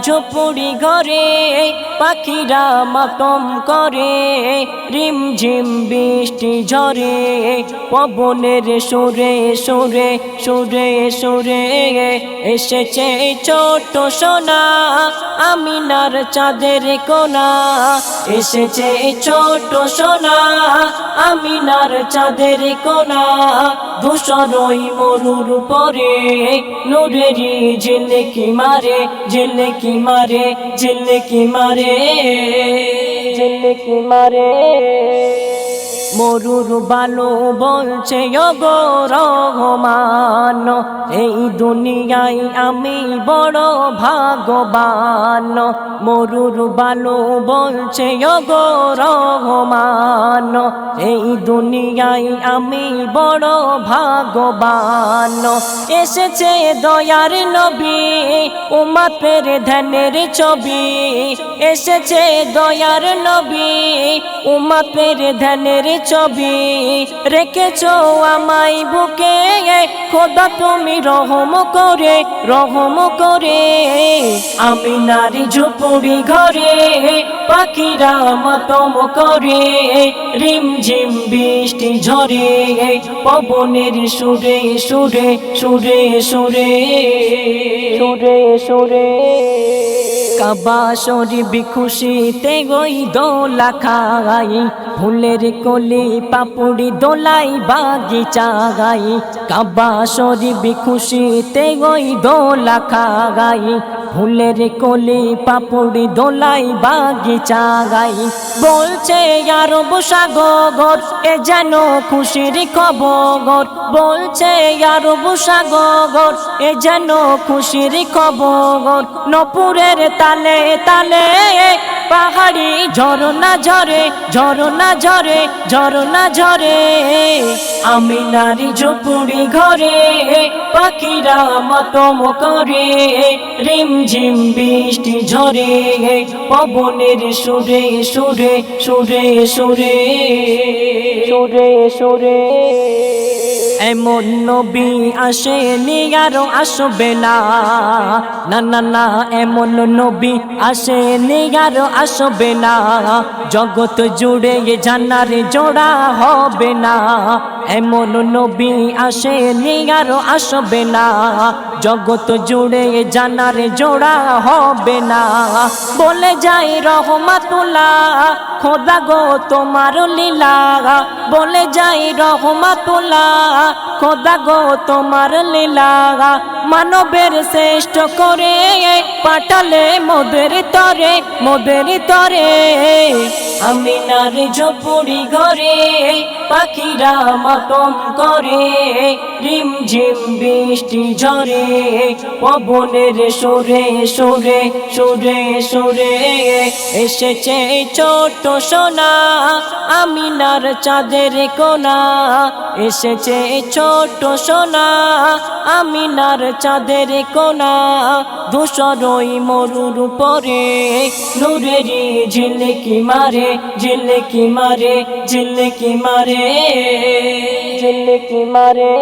ঝুপড়ি ঘরে পাখিরা মাতম করে, রিমঝিম বৃষ্টি ঝরে পবনের সুরে সুরে সুরে সুরে। এসেছে ছোট সোনা আমিনার চাঁদের কোনা, এসেছে ছোট সোনা আমিনার চাঁদের কোনা। ধূসরই মরুর পরে নূরেরি ঝিলকি মারে, ঝিলকি মারে, ঝিলকি মারে, ঝিলকি মারে। মরুর বালু বলছে ওগো রহমান, এই দুনিয়ায় আমি বড় ভাগ্যবান। মরুর বালু বলছে ওগো রহমান, এই দুনিয়ায় আমি বড় ভাগ্যবান। এসেছে দয়ার নবী উম্মতের ধ্যানের ছবি, এসেছে দয়ার নবী উম্মতের ধ্যানের ছবি। রেখেছো আমায় বুকে খোদা তুমি রহম করে, রহম করে। আমিনার ঝুপড়ি ঘরে পাখিরা মাতম করে, রিমঝিম বৃষ্টি ঝরে পবনের সুরে সুরে সুরে সুরে সুরে সুরে। কাবা শরীফ খুশিতে গই দোলা খাই, ফুলের কলি পাপুড়ি দোলাই বাগিচা গাই। কাবা শরীফ খুশিতে গই দোলা খাই, ফুলের কলি পাপুড়ি দোলাই বাগিচা গাই। বলছে আরব সাগর এ যেন খুশির খবর, বলছে আরব সাগর এ যেন খুশির খবর। নপুরের তালে তালে পাহাড়ি ঝরনা ঝরে, ঝরনা ঝরে, ঝরনা ঝরে। আমিনার ঝুপড়ি ঘরে পাখিরা মাতম করে, রিমঝিম বৃষ্টি ঝরে পবনের সুরে সুরে সুরে সুরে সুরে সুরে। এমন নবী আসেনি আরো আসবে না, না না না এমন নবী আসেনি আরো আসবে না। জগৎ জুড়ে জান্নার জোড়া হবে না, এমন নবী আসেনি আরো আসবে না। জগৎ জুড়ে জান্নার জোড়া হবে না। বলে যাই রহমাতুল্লাহ খোদা গো তোমার লীলা, বলে যাই রহমাতুল্লাহ খোদা গো তোমার লীলা। মানবের শ্রেষ্ঠ করে পাঠালে মোদের তরে, মোদের তরে। আমিনার ঝুপড়ি ঘরে পাখিরা মাতম করে, রিমঝিম বৃষ্টি ঝরে পবনের সুরে সুরে সুরে সুরে। এসেছে ছোট সোনা আমিনার চাঁদের কোনা, এসেছে ছোট সোনা আমিনার চাঁদের কোনা। ধূসরই মরুর পরে নূরেরি ঝিলকি মারে, ঝিলকি মারে, ঝিলকি মারে, ঝিলকি মারে।